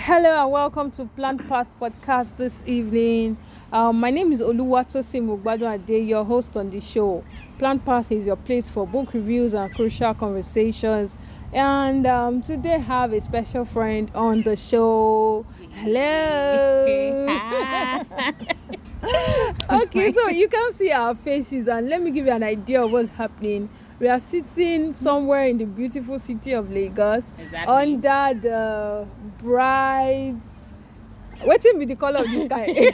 Hello and welcome to Plant Path Podcast this evening. My name is Oluwatosin Mogbadunade, your host on the show. Plant Path is your place for book reviews and crucial conversations. And today I have a special friend on the show. Hello. Okay, so you can see our faces and let me give you an idea of what's happening. We are sitting somewhere in the beautiful city of Lagos. Exactly. Under the bright... Waiting with the color of the sky.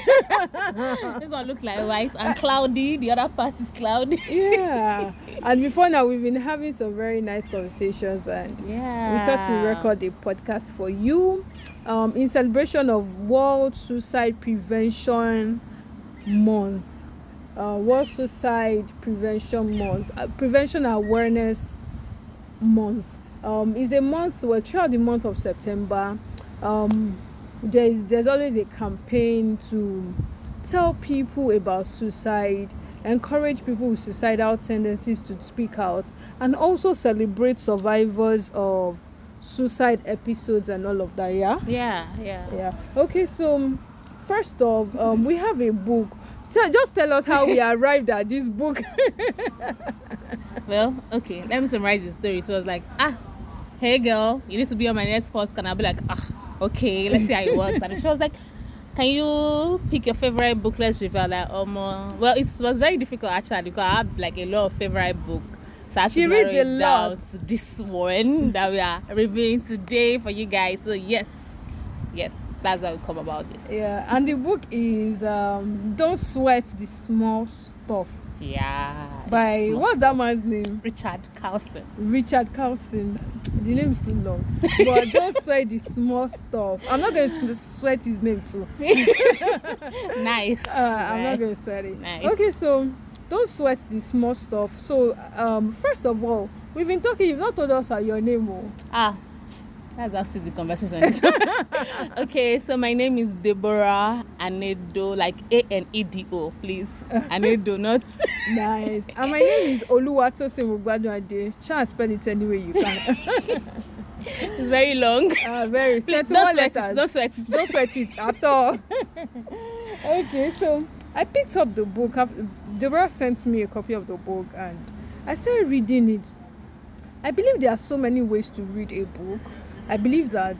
This one looks like white and cloudy. The other part is cloudy. Yeah. And before now, we've been having some very nice conversations, and we thought to record a podcast for you in celebration of World Suicide Prevention Month. World Suicide Prevention Month. Prevention Awareness Month. Is a month where throughout the month of September, there's always a campaign to tell people about suicide, encourage people with suicidal tendencies to speak out, and also celebrate survivors of suicide episodes and all of that. Yeah. Okay, so first off, we have a book. Just tell us how we arrived at this book. Well, okay, let me summarize the story. It was like, hey girl, you need to be on my next podcast. And I'll be like, okay, let's see how it works. And she was like, can you pick your favorite book? Let's review. Like, well, it was very difficult actually because I have like a lot of favorite books. So she reads a lot. This one that we are reviewing today for you guys. So yes, that's how we come about this. Yeah, and the book is Don't Sweat the Small Stuff. Yeah. By what's that man's name? Richard Carlson. Richard Carlson. The name is too long. But don't sweat the small stuff. I'm not going to sweat his name too. Nice. I'm not going to sweat it. Nice. Okay, so don't sweat the small stuff. So first of all, we've been talking. You've not told us your name. That's how the conversation is. Okay, so my name is Deborah Anedo, like Anedo, please. Anedo, not. Nice. And my name is Oluwatosin Mogbadunade. Try and spell it any way you can. It's very long. Very. 21 letters. Don't sweat it. Don't sweat it at all. Okay, so I picked up the book. Deborah sent me a copy of the book and I started reading it. I believe there are so many ways to read a book. I believe that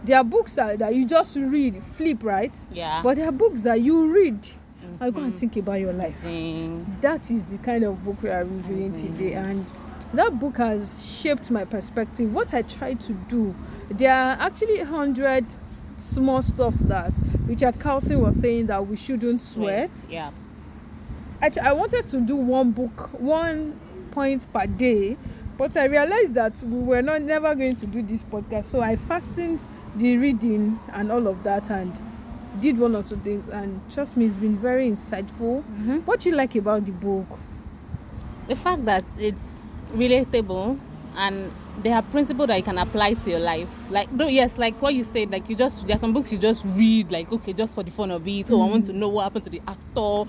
there are books that you just read, flip, right? Yeah. But there are books that you read and go and think about your life. Mm-hmm. That is the kind of book we are reviewing today, and that book has shaped my perspective. What I try to do, there are actually 100 small stuff that Richard Carlson was saying that we shouldn't sweat. Yeah. Actually, I wanted to do one point per day. But I realized that we were never going to do this podcast. So I fastened the reading and all of that and did one or two things. And trust me, it's been very insightful. Mm-hmm. What do you like about the book? The fact that it's relatable and they have principles that you can apply to your life. Like what you said, like there's some books you just read, like, okay, just for the fun of it. I want to know what happened to the actor.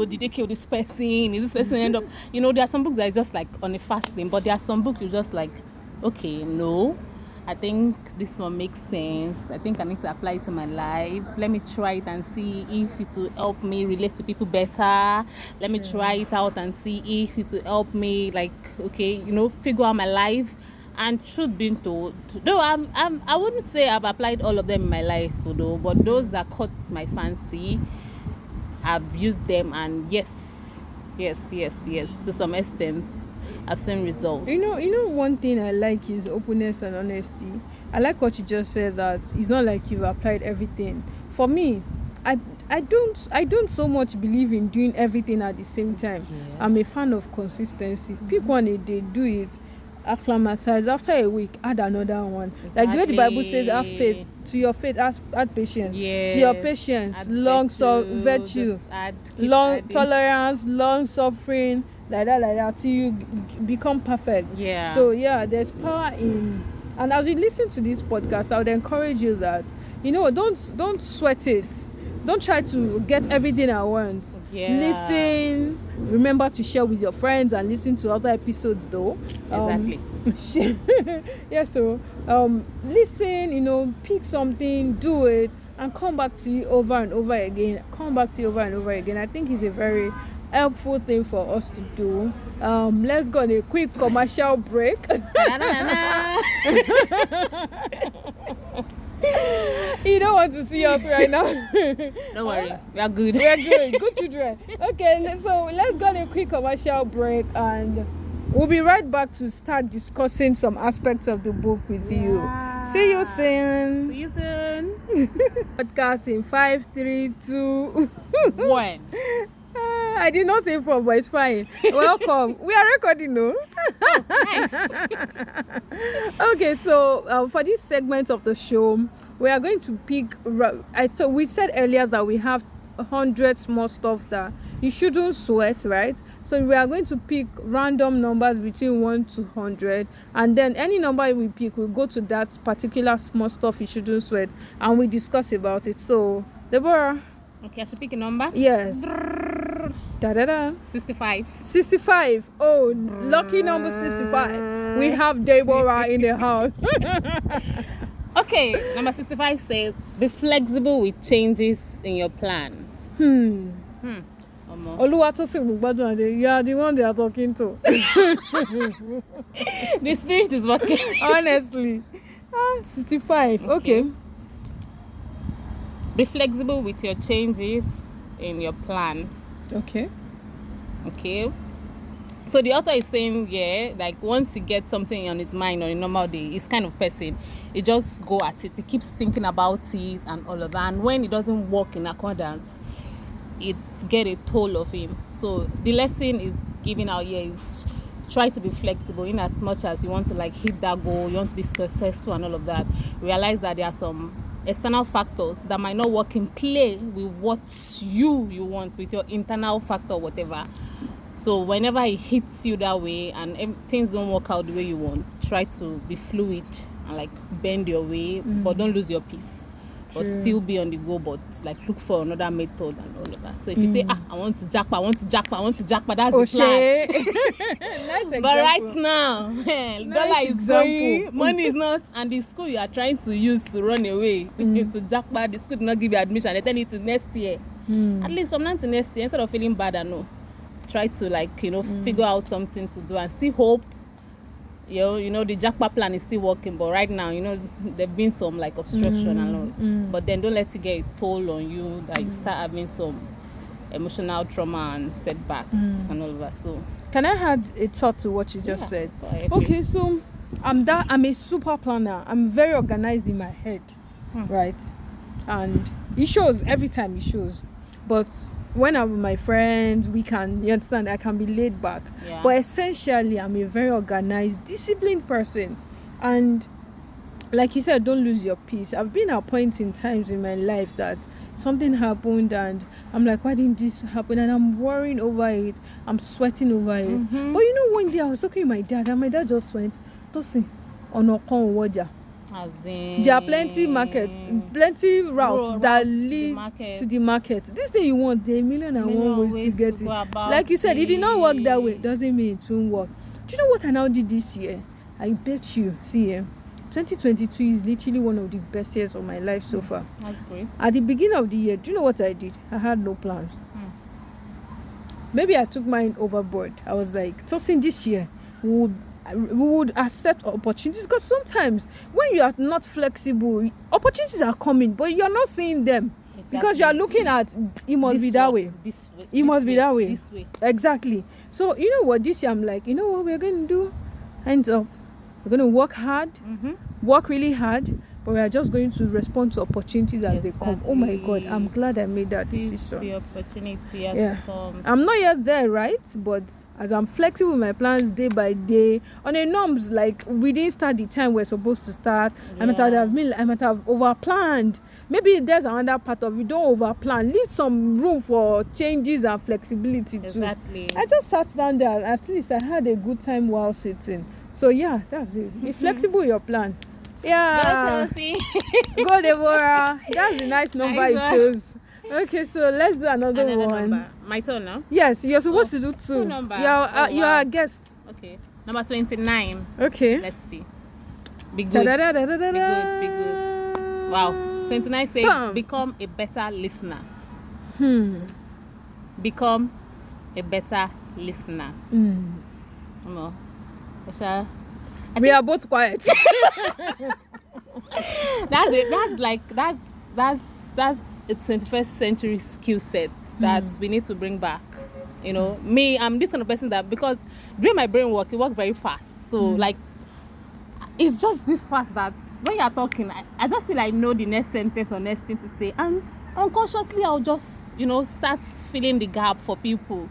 Did they kill this person? Is this person end up? There are some books that is just like on a fast thing, but there are some books you just like, okay, no, I think this one makes sense. I think I need to apply it to my life. Let me try it and see if it will help me relate to people better. Let me try it out and see if it will help me, like, okay, figure out my life. And truth being told, though I wouldn't say I've applied all of them in my life, though, but those that caught my fancy, I've used them, and yes, to some extent, I've seen results. One thing I like is openness and honesty. I like what you just said, that it's not like you've applied everything. For me, I don't so much believe in doing everything at the same time. Yeah. I'm a fan of consistency. Pick one a day, do it. Acclimatize. After a week, add another one. Exactly. Like the way the Bible says, have faith. To your faith, add patience. Yes. To your patience, virtue, tolerance, long suffering, like that, till you become perfect. Yeah. So there's power in. And as you listen to this podcast, I would encourage you that don't sweat it. don't try to get everything at once. Listen, remember to share with your friends and listen to other episodes though. Exactly. So listen, pick something, do it, and come back to you over and over again. I think it's a very helpful thing for us to do. Let's go on a quick commercial break. You don't want to see us right now. Don't worry, we are good. Good children. Okay, so let's go on a quick commercial break, and we'll be right back to start discussing some aspects of the book with you. See you soon. Podcast in 5, 3, 2, 1. I did not say 4, but it's fine. Welcome. We are recording, no? Nice. Okay, so for this segment of the show, we are going to pick. We said earlier that we have 100 small stuff that you shouldn't sweat, right? So we are going to pick random numbers between 1 to 100, and then any number we pick, we'll go to that particular small stuff you shouldn't sweat, and we discuss about it. So, Deborah. Okay, I should pick a number. Yes. 65. Oh, lucky number 65. We have Deborah in the house. Okay, number 65 says, be flexible with changes in your plan. Oluwatosin, Mogbadunade, you are the one they are talking to. The spirit is working. Honestly. 65. Okay. Be flexible with your changes in your plan. Okay. So the author is saying, like once he gets something on his mind on a normal day, he's kind of person, he just go at it. He keeps thinking about it and all of that. And when it doesn't work in accordance, it get a toll of him. So the lesson is giving out here is try to be flexible in as much as you want to like hit that goal, you want to be successful and all of that. Realize that there are some external factors that might not work in play with what you want, with your internal factor, whatever. So whenever it hits you that way and things don't work out the way you want, try to be fluid and like bend your way, but don't lose your peace. But still be on the go, but like look for another method and all of that. So if you say, I want to jackpot, that's the plan. Nice example. But right now, dollar is going, money is not, and the school you are trying to use to run away to jackpot, the school did not give you admission. They tell you to next year. At least from now to next year, instead of feeling bad, try to figure out something to do and still hope. The jackpot plan is still working, but right now, there've been some like obstruction and all. But then don't let it get a toll on you that you start having some emotional trauma and setbacks and all of that. So, can I add a thought to what you just said? Okay, so I'm a super planner. I'm very organized in my head, right? And it shows every time. But when I'm with my friends, you understand, I can be laid back. But essentially, I'm a very organized, disciplined person. And like you said, don't lose your peace. I've been at points in times in my life that something happened and I'm like, why didn't this happen? And I'm worrying over it. I'm sweating over it. But one day I was talking to my dad, and my dad just went, Tosin, Onokon Woja. There are plenty routes that lead to the market. This thing you want, there are 1,000,001 ways to get it. Like you said, it did not work that way. Doesn't mean it won't work. Do you know what I now did this year? I bet you, 2022 is literally one of the best years of my life so far. That's great. At the beginning of the year, do you know what I did? I had no plans. Maybe I took mine overboard. I was like, Tosin, this year we would accept opportunities, because sometimes when you are not flexible, opportunities are coming, but you're not seeing them. Exactly. Because you are looking at it must be that way. It must be that way. This way. Exactly. So you know what? This year I'm like, you know what we're going to do? Hands up. We're going to work hard, work really hard, but we are just going to respond to opportunities as they come. Oh my God, I'm glad I made that decision. The opportunity as it comes. I'm not yet there, right? But as I'm flexible with my plans day by day, on a norms, like we didn't start the time we're supposed to start. I might have over-planned. Maybe there's another part of it. Don't over-plan. Leave some room for changes and flexibility too. Exactly. I just sat down there. At least I had a good time while sitting. So yeah, that's it. Be flexible with your plan. Yeah. Go Deborah. That's a nice number you chose. Okay, so let's do another one. Number. My turn now? Yes, you're supposed to do 2. Two number. You are a guest. Okay. Number 29. Okay. Let's see. Be good. Be good. Wow. 29 says, become a better listener. Become a better listener. No. We are both quiet. That's it. That's a 21st century skill set that we need to bring back. You know, me, I'm this kind of person that, because during my brain work, it works very fast. So like, it's just this fast that when you're talking, I just feel like I know the next sentence or next thing to say, and unconsciously I'll just, start filling the gap for people.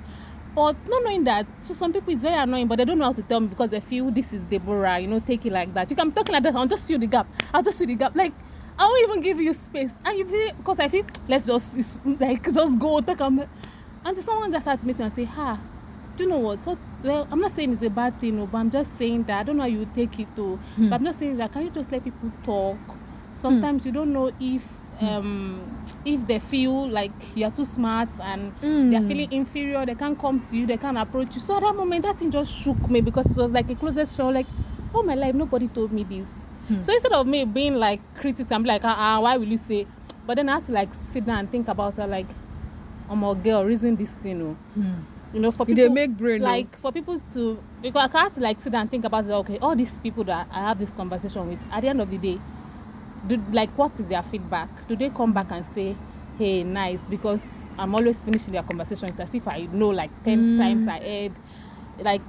But not knowing that, to some people it's very annoying, but they don't know how to tell me because they feel this is Deborah, take it like that. You can be talking like that, I'll just fill the gap. Like, I won't even give you space. And you feel, because I feel, let's just go, take a. Until someone just starts meeting and say, do you know what? Well, I'm not saying it's a bad thing, but I'm just saying that I don't know how you take it to. But I'm just saying that, can you just let people talk? Sometimes you don't know if they feel like you're too smart and they're feeling inferior, they can't come to you, they can't approach you. So at that moment, that thing just shook me, because it was like a closest straw, like, all my life nobody told me this. So instead of me being like critics, I'm like, why will you say? But then I had to like sit down and think about it, like, I'm a girl, reason this thing, for people, they make brain, like, for people to, because I had to like sit down and think about it. Okay, all these people that I have this conversation with, at the end of the day, what is their feedback? Do they come back and say, hey, nice? Because I'm always finishing their conversation. It's as if I know like 10 times ahead. Like,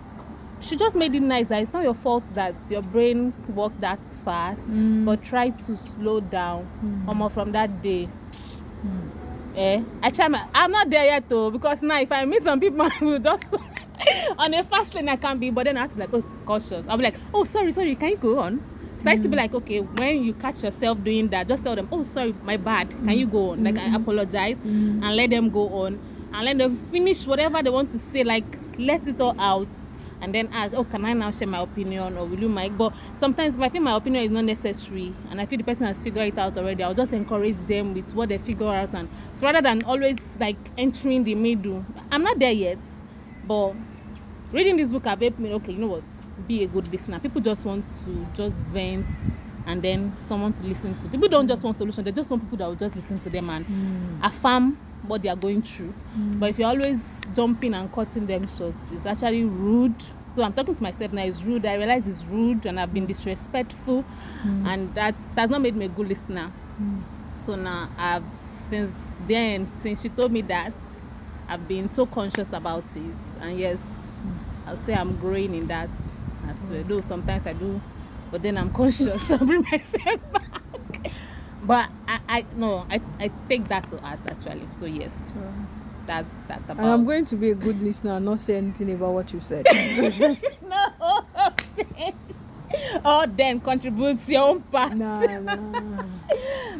she just made it nice that it's not your fault that your brain worked that fast, but try to slow down. From that day. I'm not there yet though, because now if I meet some people, I will just on a fast lane I can't be, but then I have to be like, oh, cautious. I'll be like, oh, sorry, can you go on? So I used to be like, okay, when you catch yourself doing that, just tell them, oh, sorry, my bad, can you go on? Like, I apologize, and let them go on, and let them finish whatever they want to say, like, let it all out, and then ask, oh, can I now share my opinion, or will you mind? But sometimes if I feel my opinion is not necessary, and I feel the person has figured it out already, I'll just encourage them with what they figure out, and so rather than always, like, entering the middle. I'm not there yet, but reading this book have helped me, okay, you know what? Be a good listener. People just want to just vent and then someone to listen to. People don't just want solution, they just want people that will just listen to them and affirm what they are going through. But if you're always jumping and cutting them short, it's actually rude. So I'm talking to myself now, it's rude. I realize it's rude and I've been disrespectful, and that's not made me a good listener. So now since she told me that, I've been so conscious about it, and yes, I'll say I'm growing in that as well. Though sometimes I do, but then I'm conscious, so I bring myself back. But I take that to heart actually. So yes, that's that about. And I'm going to be a good listener and not say anything about what you said. No. Oh, then contribute your own part. Nah.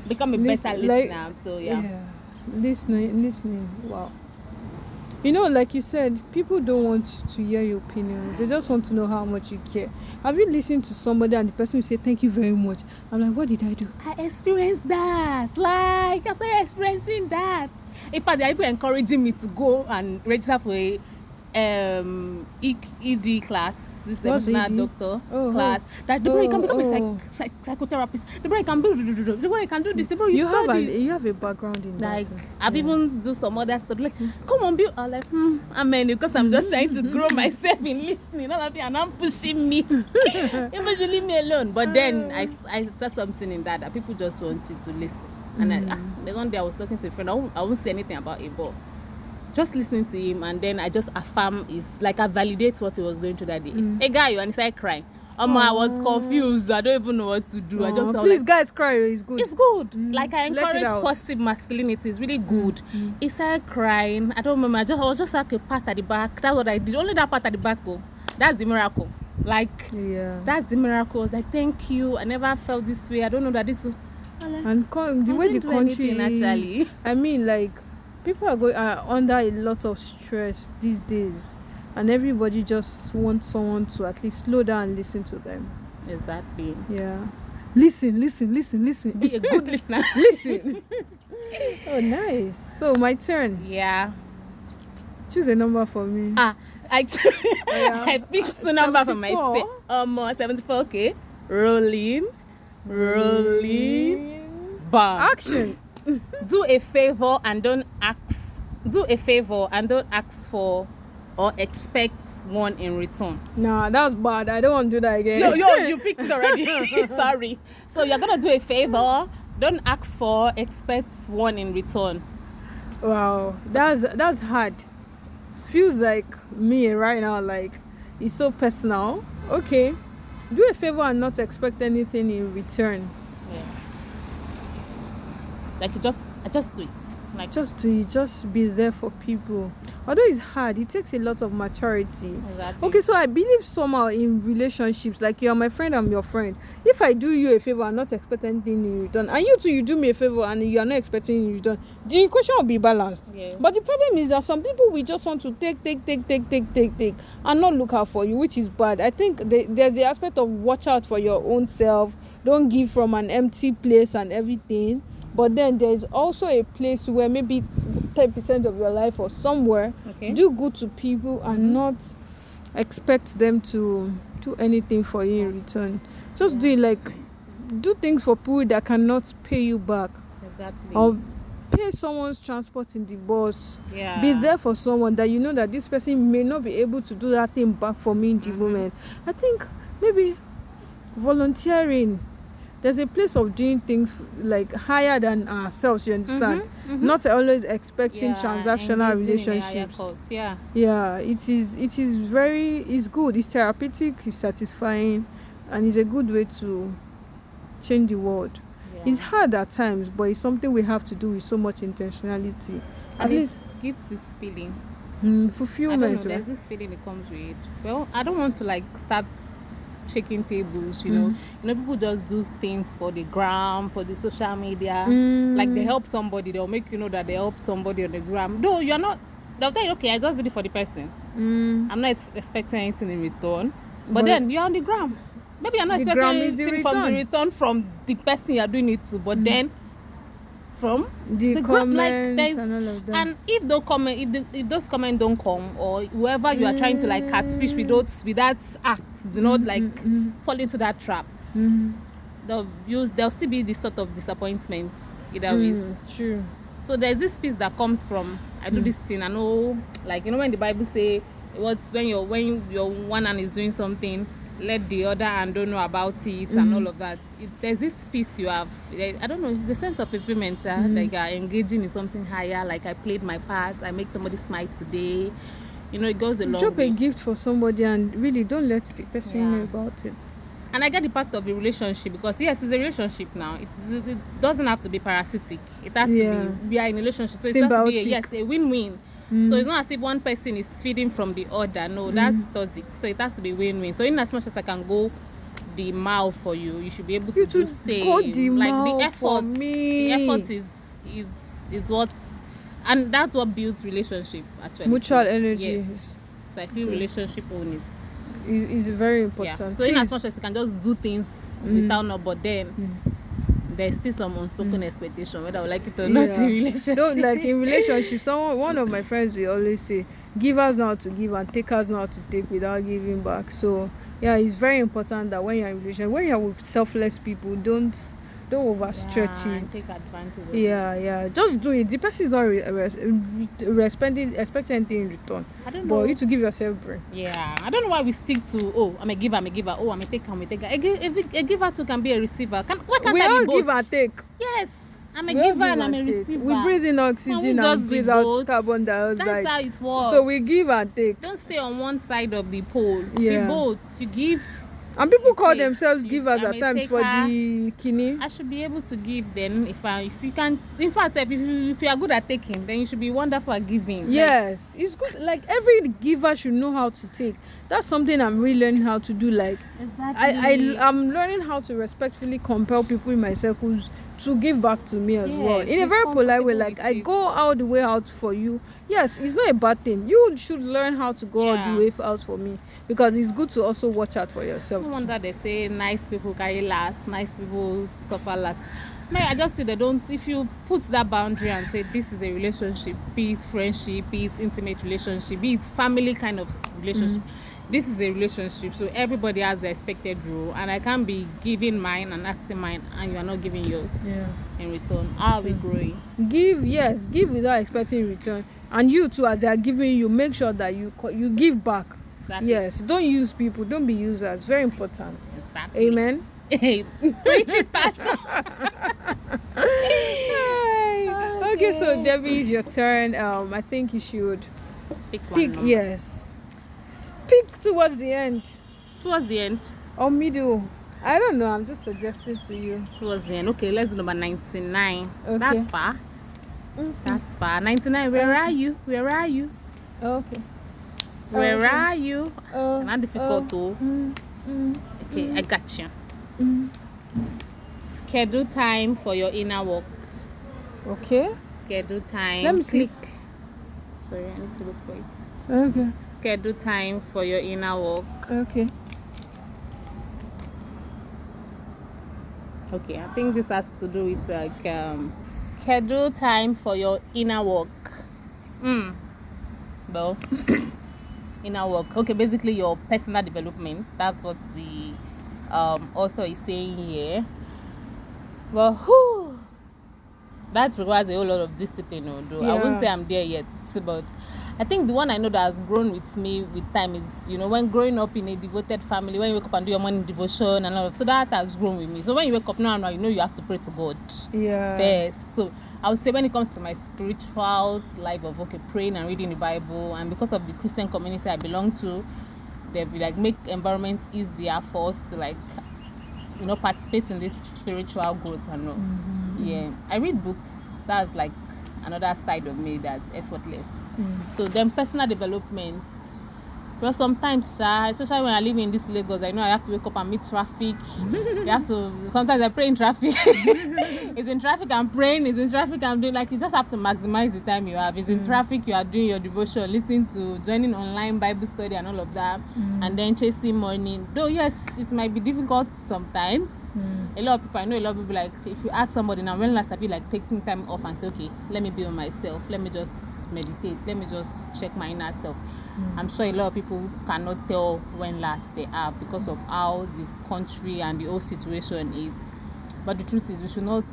Become a better listener. So yeah. Listening. Wow. Like you said, people don't want to hear your opinions. They just want to know how much you care. Have you listened to somebody and the person will say, thank you very much? I'm like, what did I do? I experienced that. Like, I'm still experiencing that. In fact, they're even encouraging me to go and register for a ED class. This emotional doctor class. That Deborah, you can become a psychotherapist. Deborah, you can do. Deborah, you can do this. Deborah, you have a background in that. Like, I've even do some other stuff. Like, come on, Bill. I'm like, amen. Because I'm just trying to grow myself in listening. All of you, and I'm pushing me. You should leave me alone. But then I said something in that people just want you to listen. And the one day I was talking to a friend. I won't say anything about it, but just listening to him, and then I just affirm, is like I validate what he was going through that day. Hey guy, and he started crying. I was confused. I don't even know what to do. I just please, like, guys, cry. It's good. It's good. Like, I encourage positive masculinity. It's really good. He started crying. I don't remember. I was just like a pat at the back. That's what I did. Only that part at the back. That's the miracle. Like, that's the miracle. I was like, thank you. I never felt this way. I don't know that this. And the way the country is, actually. I mean, like, people are under a lot of stress these days, and everybody just wants someone to at least slow down and listen to them. Exactly. Yeah. Listen. Be a good listener. Listen. Oh, nice. So my turn. Yeah. Choose a number for me. I picked two numbers for myself. 74. Okay. Rolling. Bam. Action. Do a favor and don't ask. Do a favor and don't ask for or expect one in return. Nah, that's bad. I don't want to do that again. You picked it already. Sorry. So you're gonna do a favor. Don't ask for, expect one in return. Wow, that's hard. Feels like me right now, like it's so personal. Okay, do a favor and not expect anything in return. Yeah. Like I just do it. Like Just do it. Just be there for people. Although it's hard, it takes a lot of maturity. Exactly. Okay, so I believe somehow in relationships, like you are my friend, I'm your friend. If I do you a favor and not expect anything in return, and you too, you do me a favor and you are not expecting in return, the equation will be balanced. Yes. But the problem is that some people will just want to take, and not look out for you, which is bad. I think there's the aspect of watch out for your own self. Don't give from an empty place and everything. But then there's also a place where maybe 10% of your life or somewhere, do good to people and not expect them to do anything for you in return. Just do it, like do things for people that cannot pay you back. Exactly. Or pay someone's transport in the bus. Yeah. Be there for someone that you know that this person may not be able to do that thing back for me in the moment. I think maybe volunteering. There's a place of doing things like higher than ourselves, you understand? Not always expecting transactional relationships. Yeah, it is it's good, it's therapeutic, it's satisfying, and it's a good way to change the world. It's hard at times, but it's something we have to do with so much intentionality. At least it gives this feeling. Fulfillment. There's this feeling that comes with it. Well, I don't want to like start shaking tables, you know. People just do things for the gram, for the social media. Like they help somebody, they'll make you know that they help somebody on the gram. Though you're not, they'll tell you, okay, I just did it for the person. I'm not expecting anything in return. But then you're on the gram. Maybe you're not expecting anything from the return from the person you're doing it to, but then from the comments, like, and all of that. And if those comments, if those comments don't come, or whoever you are trying to like catfish with that act, do not like fall into that trap, there'll still be this sort of disappointment either ways. True. So there's this piece that comes from I do this thing. I know, like, you know, when the Bible say when your one hand is doing something, let the other hand don't know about it and all of that. There's this piece you have, I don't know, it's a sense of fulfillment, like you're engaging in something higher, like I played my part, I make somebody smile today. You know, it goes a long way. Drop a gift for somebody and really don't let the person know about it. And I get the part of the relationship because yes, it's a relationship now. It doesn't have to be parasitic. It has to be, we are in a relationship. So it has to be a win-win. So it's not as if one person is feeding from the other. No, that's toxic. So it has to be win-win. So in as much as I can go the mile for you, you should be able to do same. Go the mile the effort for me. The effort is what, and that's what builds relationship actually. Mutual energy. Yes. So I feel relationship own is very important. Yeah. So in as much as you can just do things without no, but then there's still some unspoken expectation, whether I would like it or not in relationship. Don't, like in relationship, one of my friends will always say, givers know how to give and takers know how to take without giving back. So yeah, it's very important that when you're in relationship, when you're with selfless people, don't overstretch it. Take advantage of it. Just do it. The person is not expecting anything in return. I don't know. But you to give yourself brain. Yeah. I don't know why we stick to, I'm a giver. Oh, I'm a taker. A giver too can be a receiver. Why can't we I all be both? give and take. Yes. I'm a giver and I'm a receiver. We breathe in oxygen and breathe out carbon dioxide. That's how it works. So we give and take. Don't stay on one side of the pole. Be both. You give. And people call themselves givers at times for the kidney. I should be able to give then if you can. In fact, if you are good at taking, then you should be wonderful at giving. Yes, it's good. Like every giver should know how to take. That's something I'm really learning how to do. Like I'm learning how to respectfully compel people in my circles to give back to me as well in a very polite way. Like I go all the way out for you. Yes, it's not a bad thing. You should learn how to go all the way out for me, because it's good to also watch out for yourself. No wonder they say nice people carry last, nice people suffer last. I just feel they don't. If you put that boundary and say this is a relationship, be it friendship, be it intimate relationship, be it family kind of relationship, this is a relationship. So everybody has the expected role, and I can't be giving mine and acting mine, and you are not giving yours in return. How are we growing? Give without expecting return, and you too, as they are giving you, make sure that you give back. Exactly. Yes, don't use people. Don't be users. Very important. Exactly. Amen. Preach it, Pastor. Okay, so Debbie, it's your turn. I think you should pick one. Yes. Pick towards the end. Towards the end. Or middle. I don't know. I'm just suggesting to you. Towards the end. Okay, let's do number 99. Okay. That's far. That's far. 99. Where are you? Where are you? Okay. Where are you? Not difficult though. Okay, I got you. Schedule time for your inner work. Okay. Schedule time. Let me click. Sorry, I need to look for it. Okay. Schedule time for your inner work. Okay. Okay, I think this has to do with schedule time for your inner work. Well, inner work. Okay, basically your personal development. That's what the author is saying here. Well, that requires a whole lot of discipline, although I wouldn't say I'm there yet, but I think the one I know that has grown with me with time is, when growing up in a devoted family, when you wake up and do your morning devotion and all of, so that has grown with me. So when you wake up now, you have to pray to God first. So I would say when it comes to my spiritual life of praying and reading the Bible, and because of the Christian community I belong to, they make environments easier for us to participate in this spiritual growth and all. I read books. That's another side of me that's effortless. So then personal development. Well, sometimes, especially when I live in this Lagos, I know I have to wake up and meet traffic. Sometimes I pray in traffic. It's in traffic I'm praying. It's in traffic I'm doing. You just have to maximize the time you have. It's in traffic you are doing your devotion, joining online Bible study and all of that, and then chasing money. Though yes, it might be difficult sometimes. I know a lot of people if you ask somebody now, when last have you taking time off and say, okay, let me be with myself, let me just meditate, let me just check my inner self. I'm sure a lot of people cannot tell when last they have because of how this country and the whole situation is. But the truth is, we should not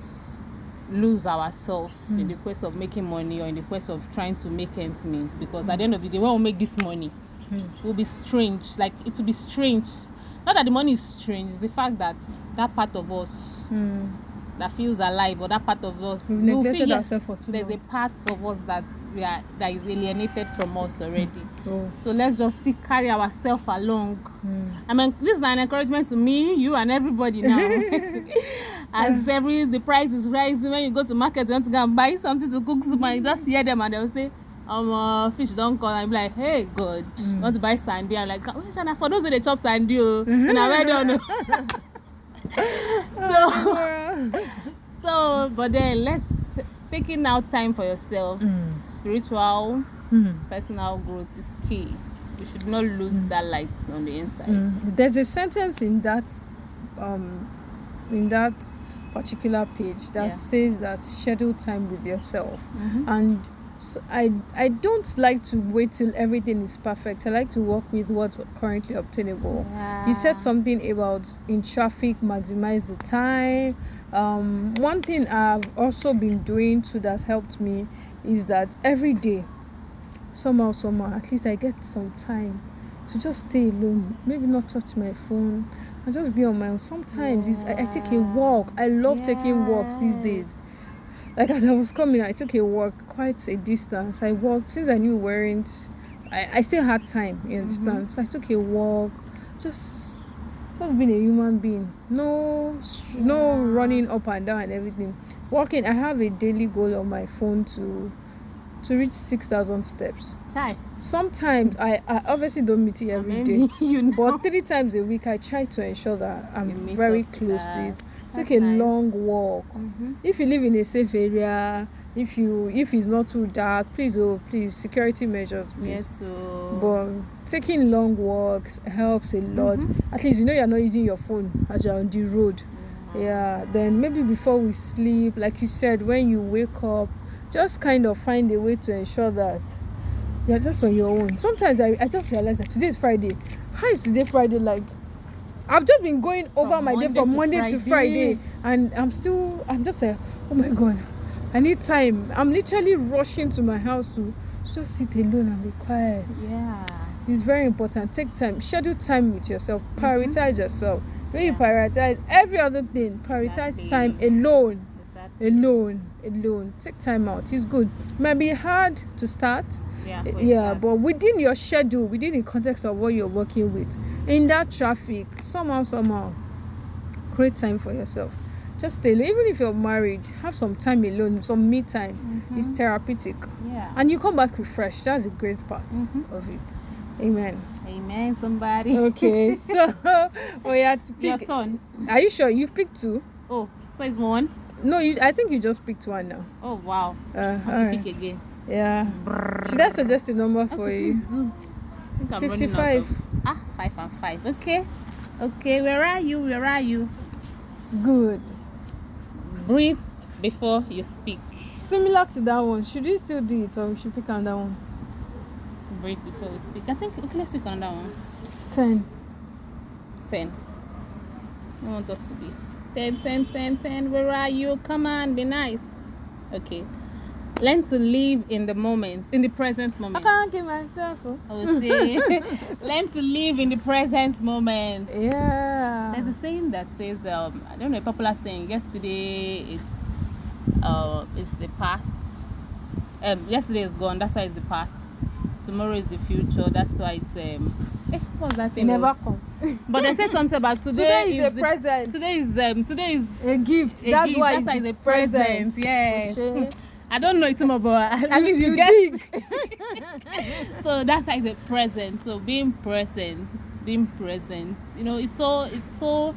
lose ourselves in the quest of making money or in the quest of trying to make ends meet, because at the end of the day, when we make this money, it will be strange. It will be strange. Not that the money is strange, it's the fact that that part of us that feels alive, or that part of us there's a part of us that is alienated from us already. So let's just still carry ourselves along. I mean, this is an encouragement to me, you, and everybody now. As the price is rising, when you go to market, you want to go and buy something to cook soup, and you just hear them and they'll say, fish don't call, and be like, hey God, want to buy sandy? I'm like, for those who they chop sandy, and I don't know. So but then let's taking out time for yourself. Spiritual personal growth is key. You should not lose that light on the inside. There's a sentence in that particular page that says that schedule time with yourself. And so I don't like to wait till everything is perfect. I like to work with what's currently obtainable. You said something about in traffic, maximize the time. One thing I've also been doing too that helped me is that every day, somehow, at least I get some time to just stay alone, maybe not touch my phone and just be on my own. Sometimes I take a walk. I love taking walks these days. As I was coming, I took a walk quite a distance. I walked since I knew I still had time, you understand? So I took a walk, just being a human being. No running up and down and everything. Walking, I have a daily goal on my phone to reach 6,000 steps. Sometimes I obviously don't meet it every day, but 3 times a week I try to ensure that I'm very close to it. Take a long walk. If you live in a safe area, if it's not too dark, please security measures, please. But taking long walks helps a lot. At least you're not using your phone as you're on the road. Yeah, then maybe before we sleep, like you said, when you wake up, just kind of find a way to ensure that you're just on your own. Sometimes I just realize that today is Friday. How is today Friday? Like, I've just been going over my day from Monday to Friday, and I'm just like, oh my God, I need time. I'm literally rushing to my house to just sit alone and be quiet. Yeah. It's very important. Take time. Schedule time with yourself. Prioritize yourself. When you prioritize every other thing, prioritize time alone. Alone. Take time out. It's good. It might be hard to start. But within your schedule, within the context of what you're working with, in that traffic, somehow, create time for yourself. Just stay alone. Even if you're married, have some time alone, some me time. It's therapeutic. Yeah. And you come back refreshed. That's the great part of it. Amen. Amen, somebody. Okay, so we have to pick. Your turn. Are you sure you've picked two? Oh, so it's one? No, I think you just picked one now. Oh, wow. I have to pick again. Yeah. Should I suggest a number for you? Please do. I think I'm 55. 5 and 5. Okay, where are you? Good. Breathe before you speak. Similar to that one. Should we still do it, or we should pick another one? Breathe before we speak. I think, okay, let's pick another one. 10. I want us to be 10. Where are you? Come on, be nice. Okay. Learn to live in the moment, in the present moment. I can't give myself. Oh shit. Learn to live in the present moment. Yeah. There's a saying that says, I don't know, a popular saying. Yesterday it's the past. Yesterday is gone. That's why it's the past. Tomorrow is the future. That's why it's what's that thing? Never come. But they said something about today is a present. Today is a gift. That's why it's a present. Yes. I don't know it more, but at least you get. So that's like the present. So being present. You know, it's so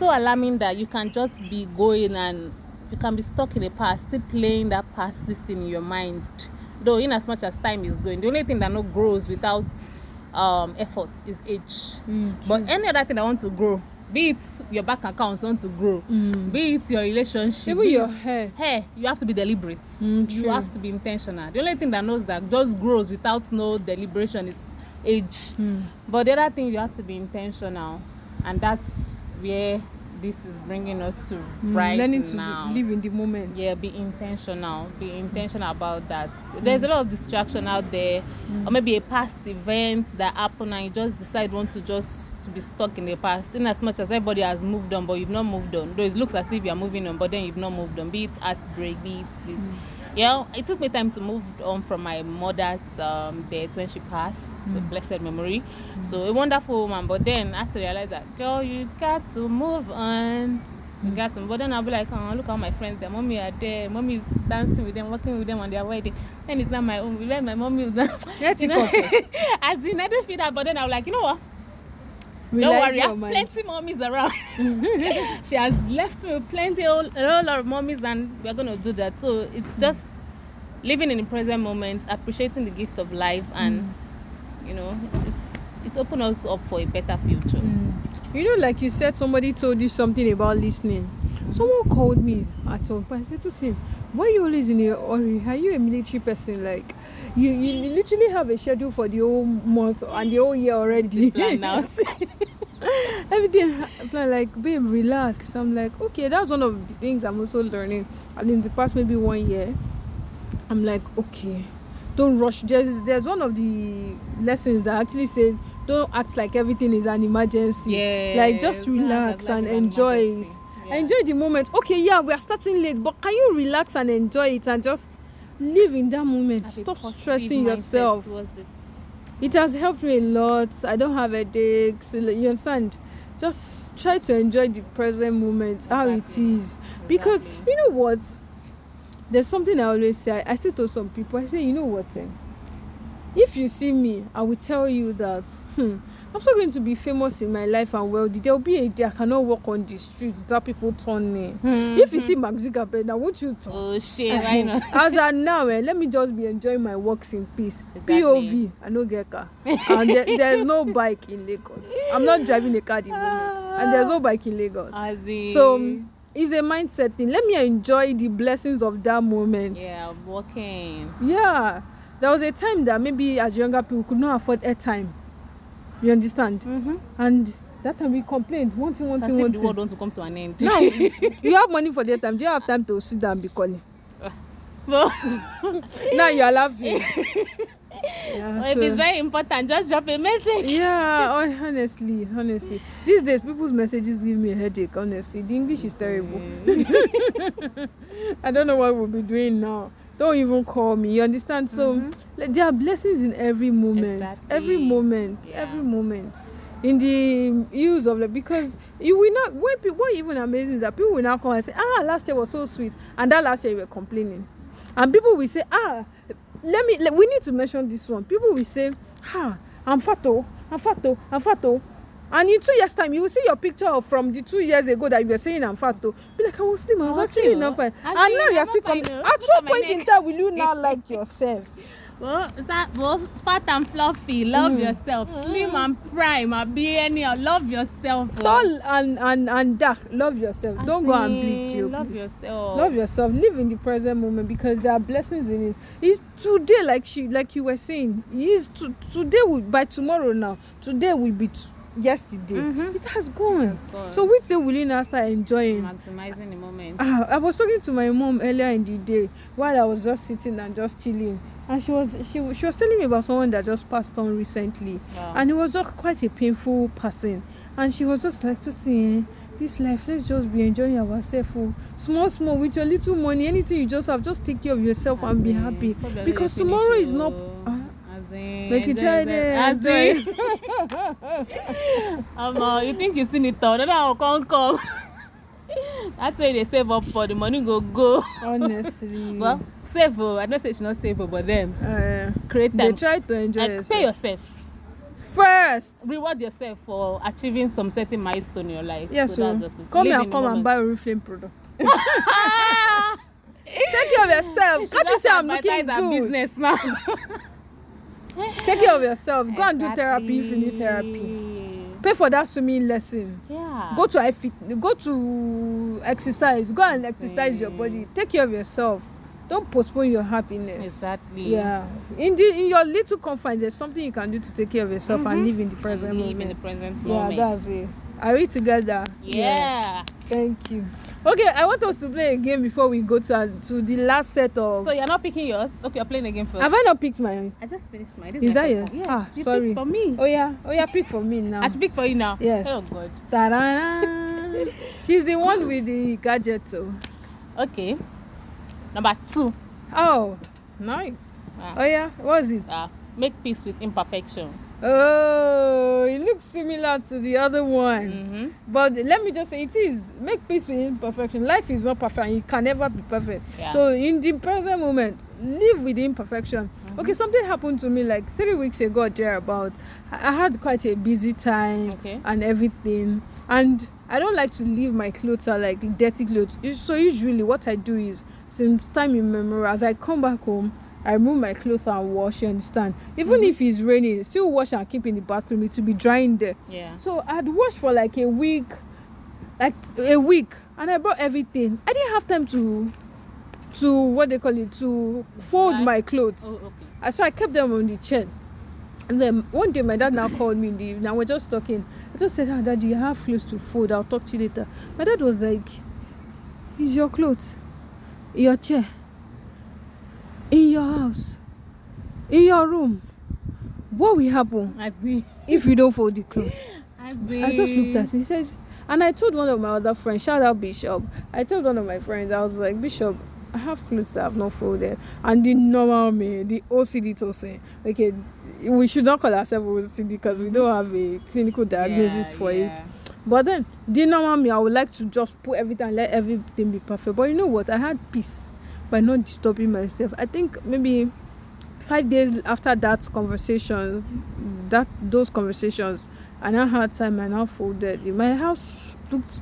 alarming that you can just be going and you can be stuck in the past, still playing that past thing in your mind. Though, in as much as time is going, the only thing that no grows without effort is age. But any other thing that wants to grow, be it your bank account want to grow, be it your relationship, even your hair, you have to be deliberate. You have to be intentional. The only thing that knows that just grows without no deliberation is age. But the other thing, you have to be intentional, and that's where this is bringing us to right learning now. To live in the moment. Yeah, be intentional about that. There's a lot of distraction out there, or maybe a past event that happened and you just decide to be stuck in the past, in as much as everybody has moved on but you've not moved on. Though it looks as if you're moving on but then you've not moved on, be it heartbreak, be it this. Yeah, it took me time to move on from my mother's death when she passed. It's a blessed memory. So a wonderful woman, but then I had to realize that, girl, you got to move on. But then I'll be like, oh, look at my friends, their mommy are there, mommy is dancing with them, working with them on their wedding. Then it's not my own. Let my mommy Let you go first. As in, I don't feel that, but then I'm like, you know what? Don't worry, I have plenty mommies around. She has left me with a whole lot of mommies, and we're going to do that. So it's just living in the present moment, appreciating the gift of life, and you know, it's opened us up for a better future. You know, like you said, somebody told you something about listening. Someone called me at some point. I said to him, why are you always in a hurry? Are you a military person? Like, you literally have a schedule for the whole month and the whole year already. Plan now. Everything plan, like, babe, relax. I'm like, okay, that's one of the things I'm also learning. And in the past maybe 1 year, I'm like, okay, don't rush. There's one of the lessons that actually says, don't act like everything is an emergency. Yeah, like, just relax and enjoy it. Yeah. Enjoy the moment. Okay, yeah, we are starting late, but can you relax and enjoy it and just live in that moment? Stop stressing yourself. It has helped me a lot. I don't have headaches. You understand? Just try to enjoy the present moment, how it is. Because you know what? There's something I always say. I say to some people, I say, you know what? If you see me, I will tell you that I'm still going to be famous in my life and wealthy. There will be a day I cannot walk on the streets without people turn me. If you see Mark Zuckerberg, now won't you turn? Oh shit, why not? As of now, let me just be enjoying my walks in peace. Exactly. POV, I no get car. And there's no bike in Lagos. I'm not driving a car at the moment. And there's no bike in Lagos. So it's a mindset thing. Let me enjoy the blessings of that moment. Yeah, walking. Yeah. There was a time that maybe as younger people could not afford airtime. You understand? And that time we complained. One thing. The world want to come to an end. Now, you have money for that time. Do you have time to sit down and be calling? Now you are laughing. Yeah, if it's very important, just drop a message. Yeah, honestly. These days, people's messages give me a headache, honestly. The English is terrible. I don't know what we'll be doing now. Don't even call me. You understand? So there are blessings in every moment. Exactly. Every moment. In the use of because you will not. When people, what even amazing is that people will now come and say, last year was so sweet, and that last year you were complaining, and people will say, we need to mention this one. People will say, I'm fat. And in 2 years' time, you will see your picture from the 2 years ago that you were saying I'm fat. Be like, I was slim, I was actually not fine. And now you're still coming. At what point in time will you now like yourself? Well, fat and fluffy, love yourself. Slim and prime, love yourself. Tall and dark, love yourself. Don't go and bleach you. Love yourself. Love yourself. Live in the present moment because there are blessings in it. It's today, like you were saying. Today by tomorrow now. Today will be yesterday. It has gone. So which day will you now start enjoying? Maximizing the moment. I was talking to my mom earlier in the day while I was just sitting and just chilling, and she was telling me about someone that just passed on recently. And it was just quite a painful person, and she was just like, to see this life, let's just be enjoying ourselves. Small with your little money, anything you just have, just take care of yourself and be happy, because tomorrow is not make you try it. You think you've seen it all? Then I can't come. That's why they save up for the money go. Honestly. Well, save. I don't say it's not save, but then create them. They try to enjoy yourself. Pay yourself first. Reward yourself for achieving some certain milestone in your life. Yes, so come and buy a Reflame product. Take care of yourself. Can't you say I'm looking good? Business now. Take care of yourself. Go and do therapy if you need therapy. Pay for that swimming lesson. Yeah. Go to exercise. Go and exercise your body. Take care of yourself. Don't postpone your happiness. Exactly. Yeah. In your little confines, there's something you can do to take care of yourself and live in the present moment. Live in the present moment. Yeah, that's it. Are we together? Yeah. Yes. Thank you. Okay, I want us to play a game before we go to the last set of. So you're not picking yours? Okay, you're playing a game first. Have I not picked mine? I just finished mine. Is that yours? Yes. You sorry. picked for me. Oh yeah, pick for me now. I should pick for you now. Yes. Oh God. Ta-da! She's the one with the gadget. So. Okay. Number 2. Oh, nice. Oh yeah, what is it? Make peace with imperfection. Oh, it looks similar to the other one. But let me just say, it is. Make peace with imperfection. Life is not perfect. It can never be perfect. Yeah. So in the present moment, live with the imperfection. Okay, something happened to me like 3 weeks ago there about. I had quite a busy time and everything. And I don't like to leave my clothes are like dirty clothes. So usually what I do is, since time immemorial, as I come back home, I remove my clothes and wash, you understand? Even if it's raining, still wash and keep in the bathroom. It will be drying there. Yeah. So I'd washed for like a week. And I brought everything. I didn't have time to what they call it, to fold my clothes. Oh, okay. So I kept them on the chair. And then one day my dad now called me in the evening. We're just talking. I just said, Daddy, you have clothes to fold. I'll talk to you later. My dad was like, it's your clothes, your chair, in your house, in your room. What will happen if you don't fold the clothes? I just looked at him. He said, and I told one of my other friends, shout out Bishop. I told one of my friends, I was like, Bishop, I have clothes that I have not folded. And the normal me, the OCD Tosin. Okay, we should not call ourselves OCD because we don't have a clinical diagnosis for it. But then, the normal me, I would like to just put everything and let everything be perfect. But you know what? I had peace by not disturbing myself. I think maybe 5 days after those conversations, I now had time. I now folded. My house looked.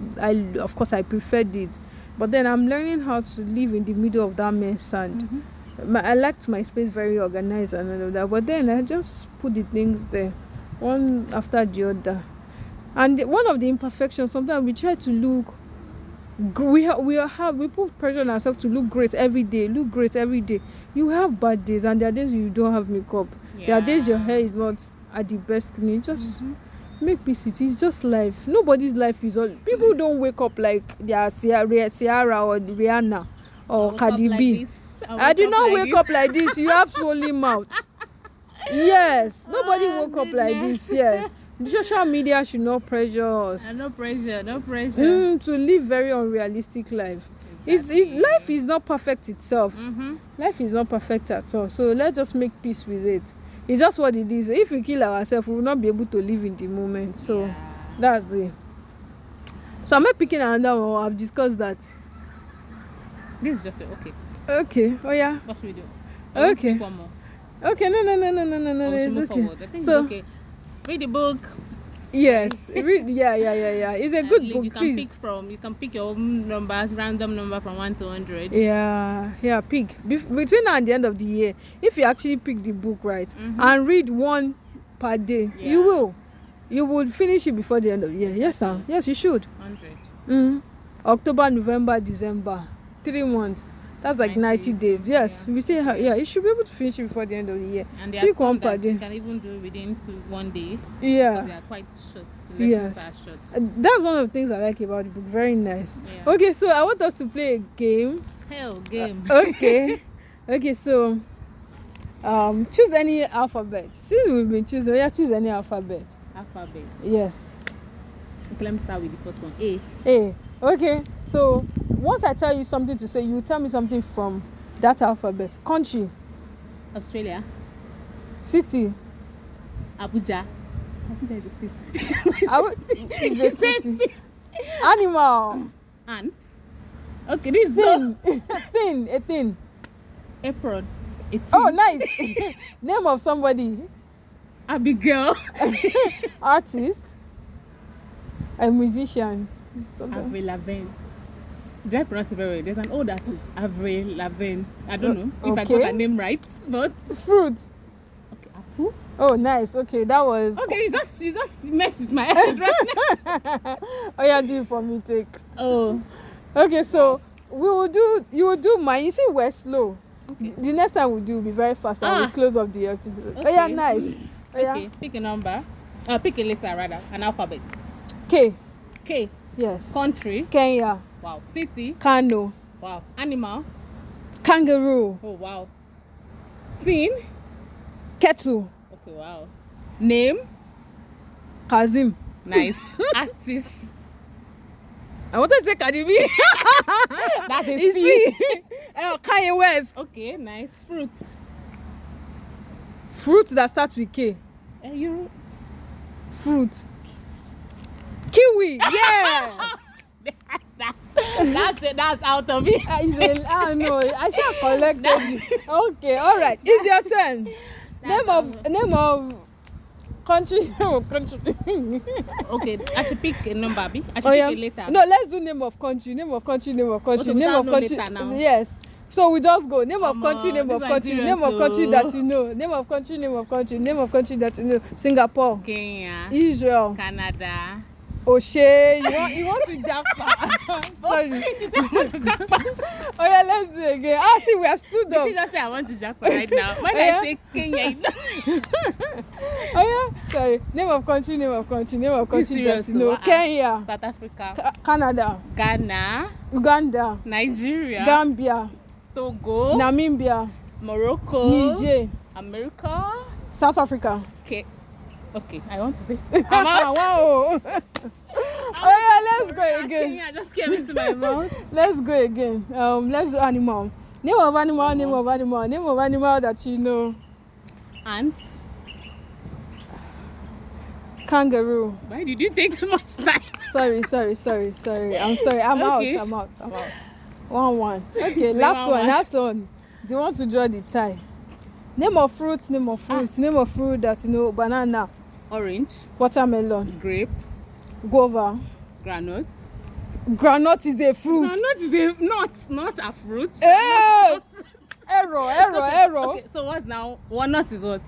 Of course, I preferred it, but then I'm learning how to live in the middle of that mess. And I liked my space very organized and all of that. But then I just put the things there, one after the other. And one of the imperfections, sometimes we try to look. We put pressure on ourselves to look great every day. You have bad days, and there are days you don't have makeup. There are days your hair is not at the best clean. Just make peace. It's just life. Nobody's life is all. People don't wake up like they are Ciara or Rihanna or Cardi B. I did not wake up like this. You have swollen mouth. Yes, nobody woke up like this. Yes. Social media should not pressure us. No pressure. To live very unrealistic life. Exactly. Life is not perfect itself. Life is not perfect at all. So let's just make peace with it. It's just what it is. If we kill ourselves, we will not be able to live in the moment. So that's it. So I'm not picking another one. I've discussed that. This is just okay. Okay. Oh yeah. What should we do? Okay. One more. Okay. No. It's okay. Forward. I think so, it's okay. Read the book. Yes. Yeah. It's a good book. You can pick your own numbers, random number from 1 to 100. Yeah. Pick between now and the end of the year. If you actually pick the book right and read one per day, you would finish it before the end of the year. Yes, sir. Yes, you should. 100. October, November, December, 3 months. That's like 90 days. Yes, we say you should be able to finish it before the end of the year. And there are some that you can even do within 1 day. Yeah, because they are quite short. The lessons are short. That's one of the things I like about the book. Very nice. Yeah. Okay, so I want us to play a game. Game. Okay. So choose any alphabet. Since we've been choosing, choose any alphabet. Yes. Okay, let me start with the first one. A. Okay, so once I tell you something to say, you tell me something from that alphabet. Country. Australia. City. Abuja is a state. It's a city. Animal. Ant. Okay, this is a thing. Apron. Oh, nice. Name of somebody. Abigail. Artist. A musician. Avril Lavigne. Did I pronounce it very well? There's an old artist, Avril Lavigne. I don't know if I got her name right, but fruit. Okay, apple. Oh, nice. Okay, that was. Okay, you just messed with my head right now. Oh yeah, do it for me, take. Oh. Okay, so you will do mine. You see, we're slow. Okay. The next time we do will be very fast and we'll close up the episode. Okay. Oh yeah, nice. Okay, pick a number. Pick a letter rather, an alphabet. K. Yes. Country. Kenya. Wow. City. Kano. Wow. Animal. Kangaroo. Oh wow. Teen. Kettle. Okay, wow. Name. Kazim. Nice. Artist. I wanted to say Cardi B. That's a C. Kanye West. Okay, nice. Fruit. Fruit that starts with K. Fruit. Kiwi. Yes. That's out of it. I know. I should have collected it. Okay, all right. It's your turn. Name of country. Okay, I should pick a number. I should pick a letter. No, let's do name of country. Okay, name of country. Yes. So we just go. Name of country that you know. Name of country that you know. Singapore. Kenya. Israel. Canada. Oshe, you want to jackpot? Sorry. Oh yeah, let's do it again. See, we have stood up. You should just say I want to jackpot right now. When I say Kenya, sorry. Name of country that you know. Kenya. South Africa. Canada. Ghana. Uganda. Nigeria. Gambia. Togo. Namibia. Morocco. Niger. America. South Africa. Okay, I want to say. I'm out. Wow. Let's go again. Kenya just came into my mouth. Let's go again. Let's do animal. Name of animal that you know. Ant. Kangaroo. Why did you take so much time? Sorry. I'm sorry. I'm out. 1-1. Okay, last one. Do you want to draw the tie? Name of fruit that you know. Banana, Orange, watermelon, grape, guava. granite. Granite is a fruit. Granite is a not a fruit. Hey! Error. Okay, so what's now? Walnut is what?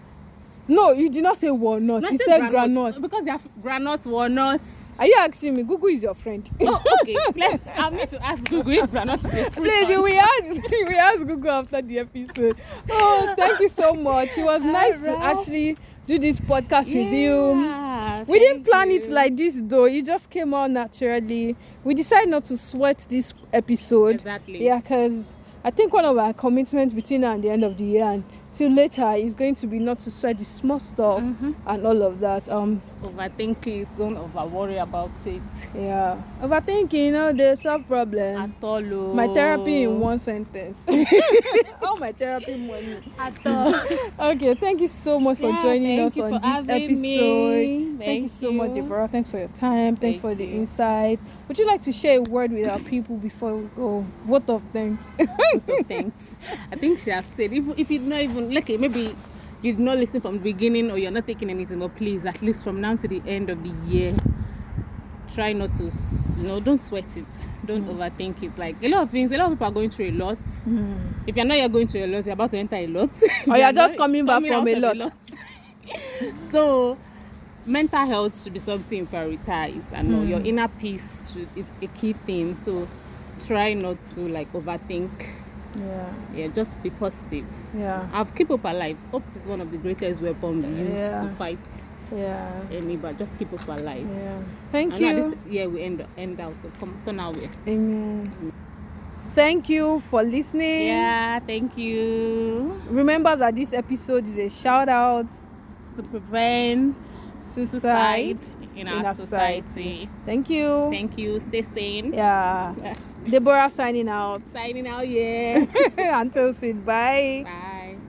No, you did not say walnut. You said granite. Because they have granite, walnuts. Are you asking me? Google is your friend. Oh, okay. I'll need to ask Google if granite is a fruit. Please, we ask Google after the episode. Oh, thank you so much. It was nice to actually do this podcast with you. We didn't plan it like this though. It just came out naturally. We decided not to sweat this episode. Exactly. Yeah, because I think one of our commitments between now and the end of the year and till later is going to be not to sweat the small stuff and all of that. Overthink it, don't over worry about it. Yeah. Overthinking, they solve problems. At all. My therapy in one sentence. All my therapy money. At all. Okay, thank you so much for joining us on this episode. Thank you so much, Deborah. Thanks for your time. Thanks for the insight. Would you like to share a word with our people before we go? Vote of thanks. Thanks. I think she has said, if you not even, okay, maybe you did not listen from the beginning or you're not taking anything, but please, at least from now to the end of the year, try not to, don't sweat it. Don't overthink it. Like a lot of people are going through a lot. If you're not yet going through a lot, you're about to enter a lot. Or you're just coming back from a lot. So, mental health should be something you prioritize. And your inner peace is a key thing. So, try not to overthink. Yeah, just be positive. Yeah. I'll keep hope alive. Hope is one of the greatest weapons we use to fight. Yeah. But just keep hope alive. Yeah. Thank you. We end out. So come turn our way. Amen. Thank you for listening. Yeah, thank you. Remember that this episode is a shout out to prevent suicide in our society. Thank you. Thank you. Stay sane. Yeah. Deborah signing out. Signing out, yeah. Until soon. Bye. Bye.